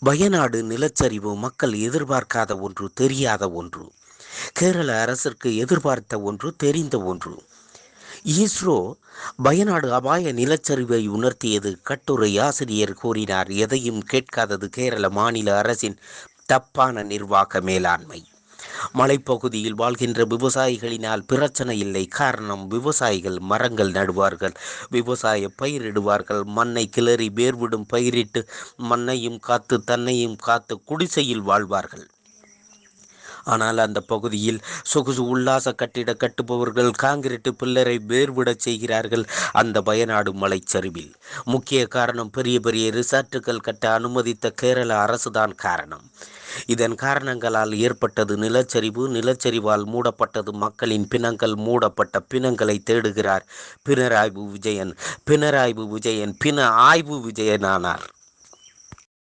வயநாடு நிலச்சரிவு மக்கள் எதிர்பார்க்காத ஒன்று, தெரியாத ஒன்று. கேரள அரசிற்கு எதிர்பார்த்த ஒன்று, தெரிந்த ஒன்று. இஸ்ரோ வயநாடு அபாய நிலச்சரிவை உணர்த்தியது. கட்டுரை ஆசிரியர் கூறினார். எதையும் கேட்காதது கேரள மாநில அரசின் தப்பான நிர்வாக மேலாண்மை. மலைப்பகுதியில் வாழ்கின்ற விவசாயிகளினால் பிரச்சனை இல்லை. காரணம், விவசாயிகள் மரங்கள் நடுவார்கள், விவசாய பயிரிடுவார்கள், மண்ணை கிளறி வேர்விடும் பயிரிட்டு மண்ணையும் காத்து தன்னையும் காத்து குடிசையில் வாழ்வார்கள். ஆனால் அந்த பகுதியில் சொகுசு உல்லாச கட்டிட கட்டுபவர்கள் காங்கிரீட்டு பில்லரை வேர்விடச் செய்கிறார்கள். அந்த வயநாடு மலைச்சரிவில் முக்கிய காரணம், பெரிய பெரிய ரிசார்ட்டுகள் கட்ட அனுமதித்த கேரள அரசுதான் காரணம். இதன் காரணங்களால் ஏற்பட்டது நிலச்சரிவு. நிலச்சரிவால் மூடப்பட்டது மக்களின் பிணங்கள். மூடப்பட்ட பிணங்களை தேடுகிறார் பினராயி விஜயன். பின ஆய்வு விஜயனானார்.